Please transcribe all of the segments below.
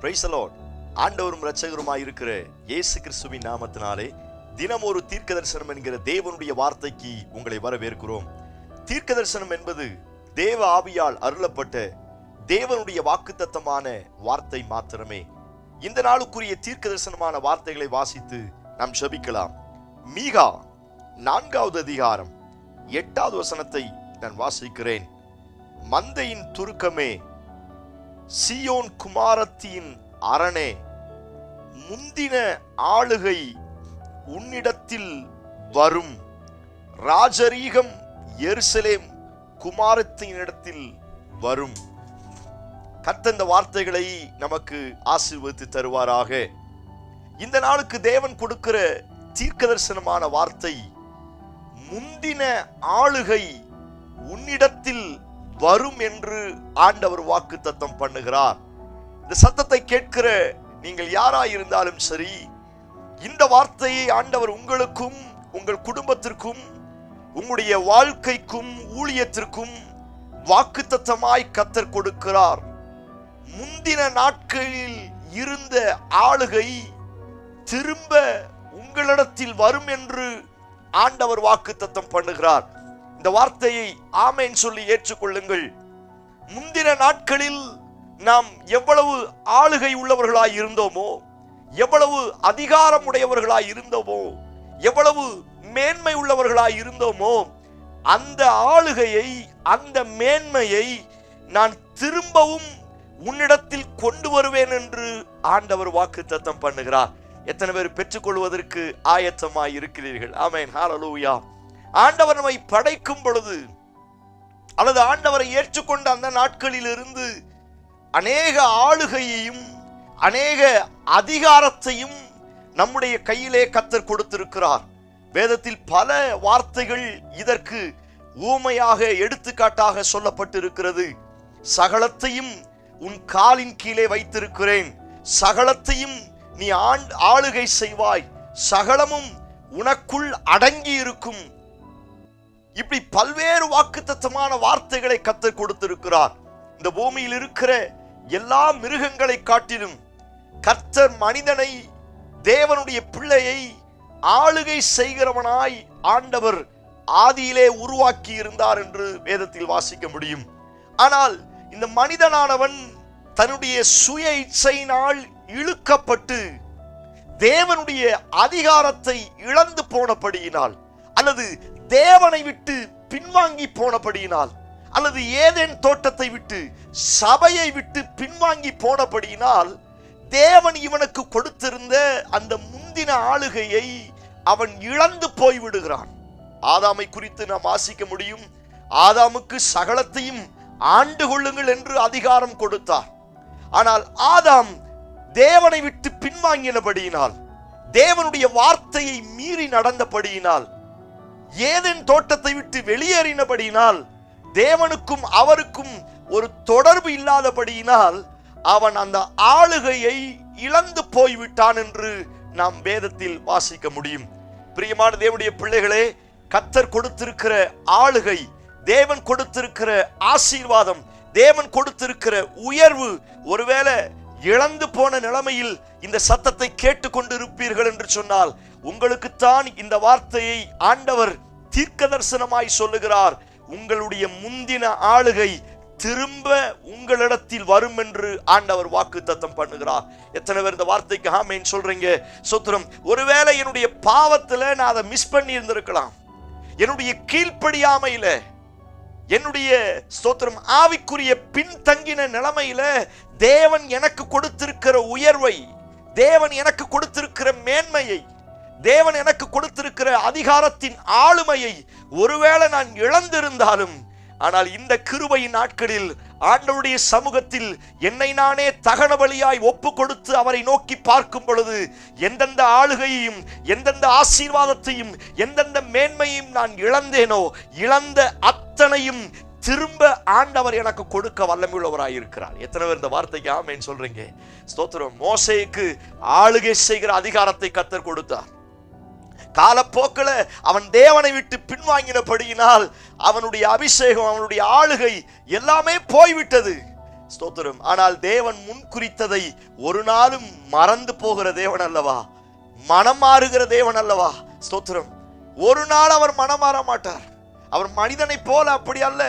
Price the Lord. ஆண்டவரும் இரட்சகருமாய் இருக்கிற இயேசு கிறிஸ்துவின் நாமத்தினாலே தினம் ஒரு தீர்க்க தரிசனம் என்கிற தேவனுடைய வார்த்தைக்கு உங்களை வரவேற்கிறோம். தீர்க்க தரிசனம் என்பது தேவ ஆவியால் அருளப்பட்ட தேவனுடைய வாக்குத்தத்தமான வார்த்தை மாத்திரமே. இந்த நாளுக்குரிய தீர்க்க தரிசனமான வார்த்தைகளை வாசித்து நாம் ஜெபிக்கலாம். மீகா 4வது அதிகாரம் 8வது வசனத்தை நான் வாசிக்கிறேன். மந்தையின் துருக்கமே, சீயோன் குமாரத்தியின் அரணே, முந்தின ஆளுகை உன்னிடத்தில் வரும், ராஜரீகம் எருசலேம் குமாரத்தினிடத்தில் வரும். கர்த்தர் இந்த வார்த்தைகளை நமக்கு ஆசீர்வதித்து தருவாராக. இந்த நாளுக்கு தேவன் கொடுக்கிற தீர்க்க தரிசனமான வார்த்தை, முந்தின ஆளுகை உன்னிடத்தில் வரும் என்று ஆண்டவர் வாக்குத்தத்தம் பண்ணுகிறார். இந்த சத்தத்தை கேட்கிற நீங்கள் யாராயிருந்தாலும் சரி, இந்த வார்த்தையை ஆண்டவர் உங்களுக்கும் உங்கள் குடும்பத்திற்கும் உங்களுடைய வாழ்க்கைக்கும் ஊழியத்திற்கும் வாக்குத்தத்தமாய் கர்த்தர் கொடுக்கிறார். முந்தின நாட்களில் இருந்த ஆளுகை திரும்ப உங்களிடத்தில் வரும் என்று ஆண்டவர் வாக்குத்தத்தம் பண்ணுகிறார். இந்த வார்த்தையை ஆமென் சொல்லி ஏற்றுக்கொள்ளுங்கள். முந்தின நாட்களில் நாம் எவ்வளவு ஆளுகை உள்ளவர்களாய் இருந்தோமோ, எவ்வளவு அதிகாரம் உடையவர்களாய் இருந்தோமோ, எவ்வளவு மேன்மை உள்ளவர்களாய் இருந்தோமோ, அந்த ஆளுகையை அந்த மேன்மையை நான் திரும்பவும் உன்னிடத்தில் கொண்டு வருவேன் என்று ஆண்டவர் வாக்குத்தத்தம் பண்ணுகிறார். எத்தனை பேர் பெற்றுக்கொள்வதற்கு ஆயத்தமாய் இருக்கிறீர்கள்? ஆமென், ஹல்லேலூயா. ஆண்டவர் நம்மை படைக்கும் பொழுது அல்லது ஆண்டவரை ஏற்றுக்கொண்ட அந்த நாட்களில் இருந்து அநேக ஆளுகையையும் அநேக அதிகாரத்தையும் நம்முடைய கையிலே கர்த்தர் கொடுத்திருக்கிறார். வேதத்தில் பல வார்த்தைகள் இதற்கு ஊமையாக எடுத்துக்காட்டாக சொல்லப்பட்டிருக்கிறது. சகலத்தையும் உன் காலின் கீழே வைத்திருக்கிறேன், சகலத்தையும் நீ ஆளுகை செய்வாய், சகலமும் உனக்குள் அடங்கி இருக்கும். இப்படி பல்வேறு வாக்குத்தத்தமான வார்த்தைகளை கர்த்தர் கொடுத்திருக்கிறார். இந்த பூமியில் இருக்கிற எல்லா மிருகங்களை காட்டிலும் கர்த்தர் மனிதனை, தேவனுடைய பிள்ளையை ஆளுகை செய்கிறவனாய் ஆண்டவர் ஆதியிலே உருவாக்கி இருந்தார் என்று வேதத்தில் வாசிக்க முடியும். ஆனால் இந்த மனிதனானவன் தன்னுடைய சுய இச்சையினால் இழுக்கப்பட்டு தேவனுடைய அதிகாரத்தை இழந்து போனபடியினால், அல்லது தேவனை விட்டு பின்வாங்கி போனபடியினால், அல்லது ஏதேன் தோட்டத்தை விட்டு சபையை விட்டு பின்வாங்கி போனபடியினால், தேவன் இவனுக்கு கொடுத்திருந்த அந்த முந்தின ஆளுகையை அவன் இழந்து போய்விடுகிறான். ஆதாமை குறித்து நாம் வாசிக்க முடியும். ஆதாமுக்கு சகலத்தையும் ஆண்டு கொள்ளுங்கள் என்று அதிகாரம் கொடுத்தார். ஆனால் ஆதாம் தேவனை விட்டு பின்வாங்கினபடியினால், தேவனுடைய வார்த்தையை மீறி நடந்தபடியினால், ஏதேன் தோட்டத்தை விட்டு வெளியேறினபடியினால், தேவனுக்கும் அவருக்கும் ஒரு தொடர்பு இல்லாதபடியினால் அவன் அந்த ஆளுகையை இழந்து போய்விட்டான் என்று நாம் வேதத்தில் வாசிக்க முடியும். பிரியமான தேவனுடைய பிள்ளைகளே, கர்த்தர் கொடுத்திருக்கிற ஆளுகை, தேவன் கொடுத்திருக்கிற ஆசீர்வாதம், தேவன் கொடுத்திருக்கிற உயர்வு ஒருவேளை இழந்து போன நிலைமையில் இந்த சத்தத்தை கேட்டுக்கொண்டு இருப்பீர்கள் என்று சொன்னால், உங்களுக்குத்தான் இந்த வார்த்தையை ஆண்டவர் தீர்க்க தரிசனமாய் சொல்லுகிறார். உங்களுடைய முந்தின ஆளுகை திரும்ப உங்களிடத்தில் வரும் என்று ஆண்டவர் வாக்குத்தத்தம் பண்ணுகிறார். எத்தனை பேர் இந்த வார்த்தைக்கு ஆமென் சொல்றீங்க? ஸ்தோத்திரம். ஒருவேளை என்னுடைய பாவத்துல நான் அதை மிஸ் பண்ணி இருந்திருக்கலாம், என்னுடைய கீழ்ப்படியாமையில, என்னுடைய ஸ்தோத்திரம் ஆவிக்குரிய பின்தங்கின நிலைமையில தேவன் எனக்கு கொடுத்திருக்கிற உயர்வை, தேவன் எனக்கு கொடுத்திருக்கிற மேன்மையை, தேவன் எனக்கு கொடுத்திருக்கிற அதிகாரத்தின் ஆளுமையை ஒருவேளை நான் இழந்திருந்தாலும், ஆனால் இந்த கிருபையின் நாட்களில் ஆண்டவருடைய சமூகத்தில் என்னை நானே தகன பலியாய் ஒப்பு கொடுத்து அவரை நோக்கி பார்க்கும் பொழுது, எந்தெந்த ஆளுகையையும் எந்தெந்த ஆசீர்வாதத்தையும் எந்தெந்த மேன்மையும் நான் இழந்தேனோ, இழந்த அத்தனையும் திரும்ப ஆண்டவர் எனக்கு கொடுக்க வல்லமையுள்ளவராய் இருக்கிறார். எத்தனை பேர் இந்த வார்த்தைக்கு ஆமென் சொல்றீங்க? ஸ்தோத்திரம். மோசேக்கு ஆளுகை செய்கிற அதிகாரத்தை கர்த்தர் கொடுத்தார். காலப்போக்கில் அவன் தேவனை விட்டு பின்வாங்கினபடியினால் அவனுடைய அபிஷேகம், அவனுடைய ஆளுகை எல்லாமே போய்விட்டது. ஸ்தோத்திரம். ஆனால் தேவன் முன் குறித்ததை ஒரு நாளும் மறந்து போகிற தேவன் அல்லவா, மனம் மாறுகிற தேவன் அல்லவா. ஸ்தோத்திரம். ஒரு நாள் அவர் மனம் மாற மாட்டார். அவர் மனிதனை போல அப்படி அல்ல.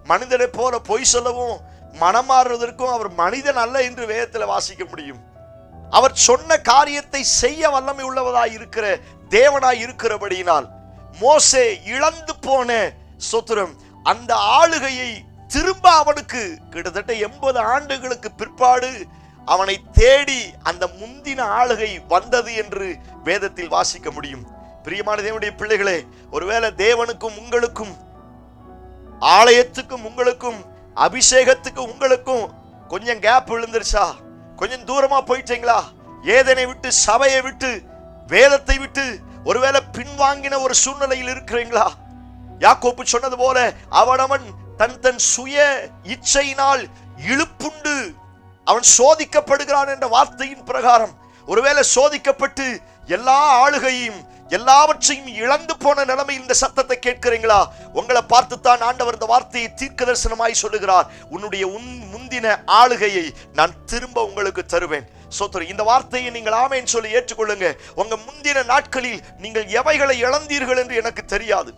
மனிதனை போல பொய் சொல்லவும் மனம் மாறுவதற்கும் அவர் மனிதன் அல்ல என்று வேதத்தில் வாசிக்க முடியும். அவர் சொன்ன காரியத்தை செய்ய வல்லமை உள்ளவதாய் இருக்கிற தேவனாய் இருக்கிறபடியினால் மோசே இழந்து போன ஸ்தோத்திரம் அந்த ஆளுகையை திரும்ப அவனுக்கு கிட்டத்தட்ட 80 ஆண்டுகளுக்கு பிற்பாடு அவனை தேடி அந்த முந்தின ஆளுகை வந்தது என்று வேதத்தில் வாசிக்க முடியும். பிரியமான தேவனுடைய பிள்ளைகளே, ஒருவேளை தேவனுக்கும் உங்களுக்கும், ஆலயத்துக்கும் உங்களுக்கும், அபிஷேகத்துக்கும் உங்களுக்கும் கொஞ்சம் கேப் விழுந்துருச்சா? கொஞ்சம் தூரமா போயிட்டீங்களா? ஏதனை விட்டு, சபையை விட்டு, வேதத்தை விட்டு ஒருவேளை பின்வாங்கின ஒரு சூழ்நிலையில் இருக்கிறீங்களா? யாக்கோப்பு சொன்னது போல அவனவன் தன் சுய இச்சையினால் இழுப்புண்டு அவன் சோதிக்கப்படுகிறான் என்ற வார்த்தையின் பிரகாரம் ஒருவேளை சோதிக்கப்பட்டு எல்லா ஆளுகையும் எல்லாவற்றையும் இழந்து போன நிலைமையில் இந்த சத்தத்தை கேட்கிறீங்களா? உங்களை பார்த்துத்தான் ஆண்டவர் இந்த வார்த்தையை தீர்க்க தரிசனமாய் சொல்லுகிறார். உன்னுடைய முந்தின ஆளுகையை நான் திரும்ப உங்களுக்கு தருவேன். சோதரி, இந்த வார்த்தையை நீங்கள் ஆமேன் சொல்லி ஏற்றுக்கொள்ளுங்க. உங்க முந்தின நாட்களில் நீங்கள் எவைகளை இழந்தீர்கள் என்று எனக்கு தெரியாது,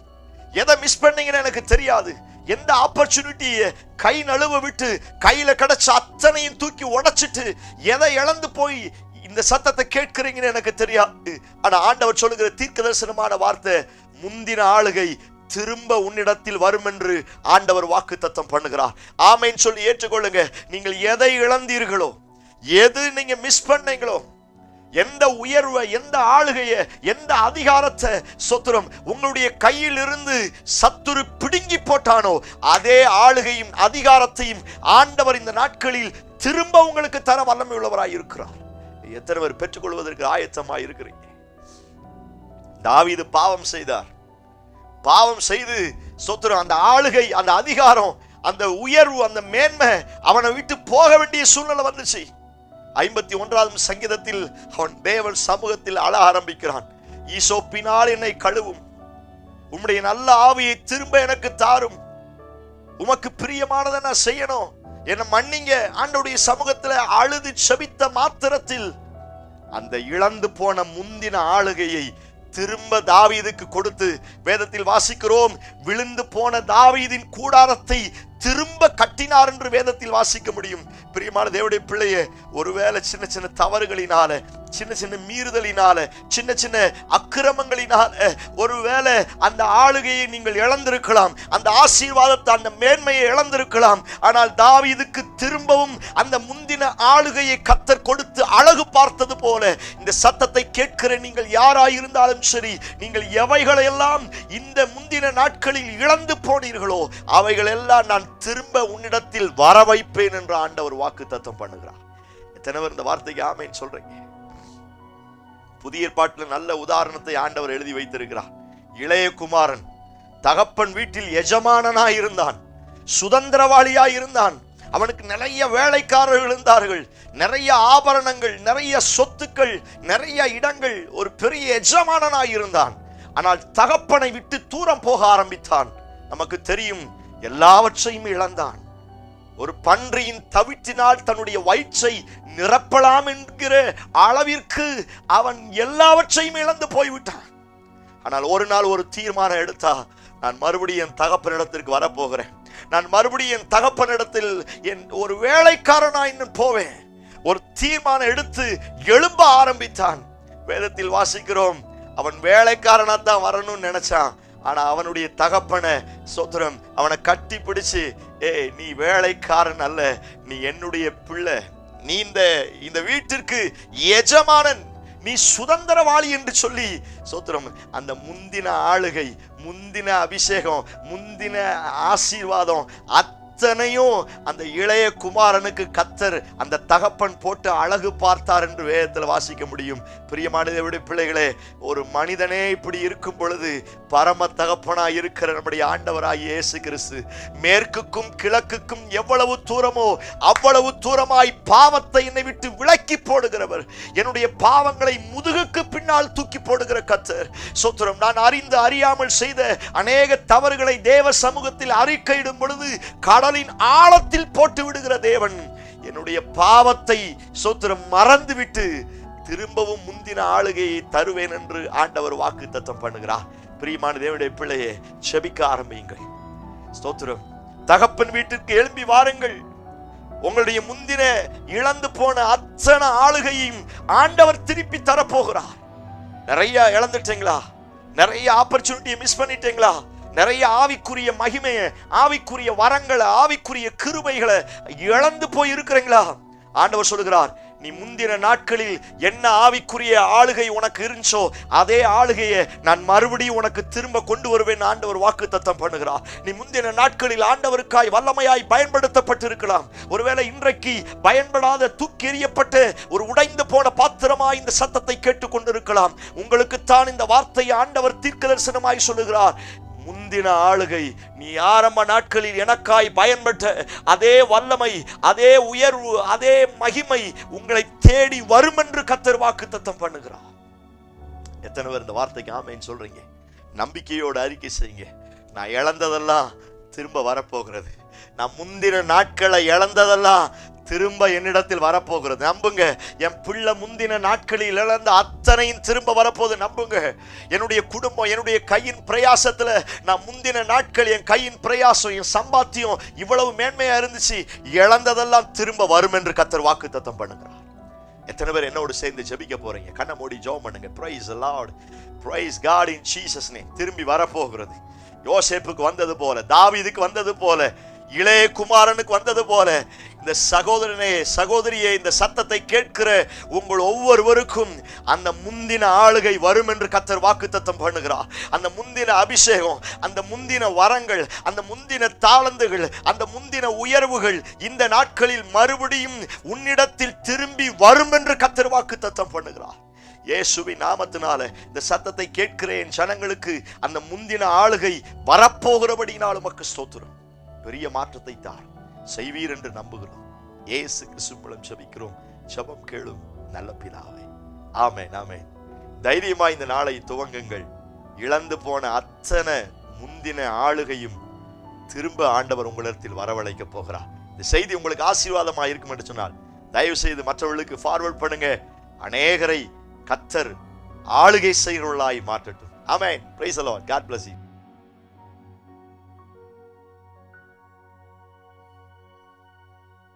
எதை மிஸ் பண்ணீங்கன்னு எனக்கு தெரியாது. எந்த ஆப்பர்ச்சுனிட்டியை கை நழுவ விட்டு கையில கிடைச்ச அத்தனையும் தூக்கி உடைச்சிட்டு எதை இழந்து போய் இந்த சத்தத்தை கேட்கிறீங்கன்னு எனக்கு தெரியாது. ஆனா ஆண்டவர் சொல்லுகிற தீர்க்க தரிசனமான வார்த்தை, முந்தின ஆளுகை திரும்ப உன்னிடத்தில் வரும் என்று ஆண்டவர் வாக்கு தத்தம் பண்ணுகிறார். ஆமேன் சொல்லி ஏற்றுக்கொள்ளுங்க. நீங்கள் எதை இழந்தீர்களோ, எது நீங்க மிஸ் பண்ணீங்களோ, எந்த உயர்வை, எந்த ஆளுகையை, எந்த அதிகாரத்தை சொத்துரம் உங்களுடைய கையில் இருந்து சத்துரு பிடுங்கி போட்டானோ அதே ஆளுகையும் அதிகாரத்தையும் ஆண்டவர் இந்த நாட்களில் திரும்ப உங்களுக்கு தர வல்லமை உள்ளவராய் இருக்கிறார். எத்தனை பேர் பெற்றுக்கொள்வதற்கு ஆயத்தமாய் இருக்கிறீங்க? தாவீது பாவம் செய்தார். பாவம் செய்து சொத்துரம் அந்த ஆளுகை, அந்த அதிகாரம், அந்த உயர்வு, அந்த மேன்மை அவனை விட்டு போக வேண்டிய சூழ்நிலை வந்துச்சு. 51வது சங்கீதத்தில் அவன் தேவன் சமூகத்தில் அழ ஆரம்பிக்கிறான். ஈசோப்பினால் என்னை கழுவும், உம்முடைய நல்ல ஆவியை திரும்ப எனக்கு தாரும், உமக்கு பிரியமானதை நான் செய்யணும், என்ன மன்னிங்க. ஆண்டவருடைய சமூகத்தில் அழுது செபித்த மாத்திரத்தில் அந்த இழந்து போன முந்தின ஆளுகையை திரும்ப தாவீதுக்கு கொடுத்து வேதத்தில் வாசிக்கிறோம். விழுந்து போன தாவீதின் கூடாரத்தை திரும்ப கட்டினார் என்று வேதத்தில் வாசிக்க முடியும். பிரியமான தேவனுடைய பிள்ளையே, ஒருவேளை சின்ன சின்ன தவறுகளினால, சின்ன சின்ன மீறுதலினால, சின்ன சின்ன அக்கிரமங்களினால ஒருவேளை அந்த ஆளுகையை நீங்கள் இழந்திருக்கலாம், அந்த ஆசீர்வாதத்தை, அந்த மேன்மையை இழந்திருக்கலாம். ஆனால் தாவீதுக்கு திரும்பவும் அந்த முந்தின ஆளுகையை கர்த்தர் கொடுத்து அழகு பார்த்தது போல இந்த சத்தத்தை கேட்கிற நீங்கள் யாராயிருந்தாலும் சரி, நீங்கள் எவைகளை எல்லாம் இந்த முந்தின நாட்களில் இழந்து போனீர்களோ அவைகள் எல்லாம் நான் திரும்ப உன்னிடத்தில் வர வைப்பேன் என்று ஆண்டவர் வாக்கு தத்தம் பண்ணுகிறார். எத்தனை பேர் இந்த வார்த்தைக்கு ஆமேன் சொல்றீங்க? புதிய ஏற்பாட்டில் நல்ல உதாரணத்தை ஆண்டவர் எழுதி வைத்திருக்கிறார். இளைய குமாரன் தகப்பன் வீட்டில் எஜமானனாய் இருந்தான், சுதந்திரவாளியாய் இருந்தான். அவனுக்கு நிறைய வேலைக்காரர்கள் இருந்தார்கள், நிறைய ஆபரணங்கள், நிறைய சொத்துக்கள், நிறைய இடங்கள், ஒரு பெரிய எஜமானனாய் இருந்தான். ஆனால் தகப்பனை விட்டு தூரம் போக ஆரம்பித்தான். நமக்கு தெரியும், எல்லாவற்றையும் இழந்தான். ஒரு பன்றியின் தவிட்டினால் தன்னுடைய வயிற்றை நிரப்பலாம் என்கிற அளவிற்கு அவன் எல்லாவற்றையும் இழந்து போய்விட்டான். ஆனால் ஒரு நாள் ஒரு தீர்மானம் எடுத்தா, நான் மறுபடியும் என் தகப்பனிடத்திற்கு வரப்போகிறேன், நான் மறுபடியும் என் தகப்பனிடத்தில் என் ஒரு வேலைக்காரனாய் இன்னும் போவேன். ஒரு தீர்மானம் எடுத்து எழும்ப ஆரம்பித்தான். வேதத்தில் வாசிக்கிறோம், அவன் வேலைக்காரனா தான் வரணும்னு நினைச்சான். ஆனா அவனுடைய தகப்பனை சோத்திரம் அவனை கட்டி பிடிச்சு, நீ வேலைக்காரன் அல்ல, நீ என்னுடைய பிள்ளை, நீ இந்த வீட்டிற்கு எஜமானன், நீ சுதந்திரவாளி என்று சொல்லி சோத்திரம் அந்த முந்தின ஆளுகை, முந்தின அபிஷேகம், முந்தின ஆசீர்வாதம் அத்தனையும் அந்த இளைய குமாரனுக்கு கர்த்தர் அந்த தகப்பன் போட்டு அழகு பார்த்தார் என்று வேதத்தில் வாசிக்க முடியும். பிரியமான தேவனுடைய பிள்ளைகளே, ஒரு மனிதனே இப்படி இருக்கும் பொழுது பரம தகப்பனாய் இருக்கிற நம்முடைய ஆண்டவராய் இயேசு கிறிஸ்து மேற்குக்கும் கிழக்குக்கும் எவ்வளவு தூரமோ அவ்வளவு தூரமாய் பாவத்தை என்னை விட்டு விலக்கி போடுகிறவர், என்னுடைய பாவங்களை முதுகுக்கு பின்னால் தூக்கி போடுகிற கர்த்தர். சோத்திரம், நான் அறிந்து அறியாமல் செய்த அநேக தவறுகளை தேவ சமூகத்தில் அறிக்கையிடும் பொழுது கடல் கடலின் ஆழத்தில் போட்டு விடுகிற தேவன். என்னுடைய பாவத்தை ஸ்தோத்திரம் மறந்துவிட்டு திரும்பவும் முந்தின ஆளுகையை தருவேன் என்று ஆண்டவர் வாக்குத்தத்தம் பண்ணுகிறார். பிரியமான தேவனுடைய பிள்ளையே, செபிக்க ஆரம்பியுங்கள். ஸ்தோத்திரம். தகப்பன் வீட்டிற்கு எழும்பி வாருங்கள். உங்களுடைய முந்தின இழந்து போன அத்தனை ஆளுகையும் ஆண்டவர் திருப்பி தரப்போகிறார். நிறைய இழந்துட்டீங்களா? நிறைய ஆப்பர்ச்சுனிட்டியை மிஸ் பண்ணிட்டீங்களா? நிறைய ஆவிக்குரிய மகிமையை, ஆவிக்குரிய வரங்களை, ஆவிக்குரிய கிருபைகளை இழந்து போய் இருக்கிறீங்களா? ஆண்டவர் சொல்லுகிறார், நீ முந்தின நாட்களில் என்ன ஆவிக்குரிய ஆளுகை உனக்கு இருந்துச்சோ அதே ஆளுகையை நான் மறுபடியும் உனக்கு திரும்ப கொண்டு வருவேன் ஆண்டவர் வாக்குத்தத்தம் பண்ணுகிறார். நீ முந்தின நாட்களில் ஆண்டவருக்காய் வல்லமையாய் பயன்படுத்தப்பட்டிருக்கலாம். ஒருவேளை இன்றைக்கு பயன்படாத தூக்கி எறியப்பட்ட ஒரு உடைந்து போன பாத்திரமாய் இந்த சத்தத்தை கேட்டுக் கொண்டிருக்கலாம். உங்களுக்குத்தான் இந்த வார்த்தையை ஆண்டவர் தீர்க்க தரிசனமாய் சொல்லுகிறார். முந்தின ஆளுகை, நீ ஆரம்ப நாட்களில் எனக்காய் பயன்பட்ட அதே வல்லமை, அதே உயர்வு, அதே மகிமை உங்களை தேடி வரும் என்று கர்த்தர் வாக்குத்தத்தம் பண்ணுகிறார். எத்தனை பேர் இந்த வார்த்தைக்கு ஆமென் சொல்றீங்க? நம்பிக்கையோடு அறிக்கை செய்யுங்க. நான் இழந்ததெல்லாம் திரும்ப வரப்போகிறது. நான் முந்தின நாட்களை இழந்ததெல்லாம் திரும்ப என்னிடத்தில் வரப்போகிறது. நம்புங்க. என் பிள்ளை முந்தின நாட்களில் இழந்த அத்தனையும் திரும்ப வரப்போகுது. நம்புங்க. என்னுடைய குடும்பம், என்னுடைய கையின் பிரயாசத்துல நான் முந்தின நாட்கள், என் கையின் பிரயாசம், என் சம்பாத்தியம் இவ்வளவு மேன்மையா இருந்துச்சு, இழந்ததெல்லாம் திரும்ப வரும் என்று கர்த்தர் வாக்குத்தத்தம் பண்ணுகிறார். எத்தனை பேர் என்னோடு சேர்ந்து ஜெபிக்க போறீங்க? கண்ணை மூடி ஜெபம் பண்ணுங்க. Praise the Lord, praise God in Jesus name. திரும்பி வரப்போகிறது. யோசேப்புக்கு வந்தது போல, தாவீதுக்கு வந்தது போல, இளைய குமாரனுக்கு வந்தது போல, இந்த சகோதரனே, சகோதரியே, இந்த சத்தத்தை கேட்கிற உங்கள் ஒவ்வொருவருக்கும் அந்த முந்தின ஆளுகை வரும் என்று கர்த்தர் வாக்குத்தத்தம் பண்ணுகிறார். அந்த முந்தின அபிஷேகம், அந்த முந்தின வரங்கள், அந்த முந்தின தாளந்துகள், அந்த முந்தின உயர்வுகள் இந்த நாட்களில் மறுபடியும் உன்னிடத்தில் திரும்பி வரும் என்று கர்த்தர் வாக்குத்தத்தம் பண்ணுகிறார். இயேசுவின் நாமத்தினால இந்த சத்தத்தை கேட்கிற என் ஜனங்களுக்கு அந்த முந்தின ஆளுகை வரப்போகிறபடியினால் உமக்கு ஸ்தோத்திரம். பெரிய மாற்றத்தை தார் செய்வீர் என்று நம்புகிறோம். இயேசு கிறிஸ்து மூலம் ஜெபிக்கிறோம். ஜெபம் கேளும் நல்ல பிதாவே. ஆமென், ஆமென். தைரியமா இந்த நாளை துவங்குங்கள். இழந்து போன அத்தனை முந்தின ஆளுகையும் திரும்ப ஆண்டவர் உங்களிடத்தில் வரவழைக்க போகிறார். இந்த செய்தி உங்களுக்கு ஆசீர்வாதமா இருக்கும் என்று சொன்னால் தயவு செய்து மற்றவர்களுக்கு ஃபார்வர்ட் பண்ணுங்க. அநேகரை கர்த்தர் ஆளுகை செய்கிறவர்களாய் மாற்றட்டும். ஆமென். Praise the Lord. God bless you.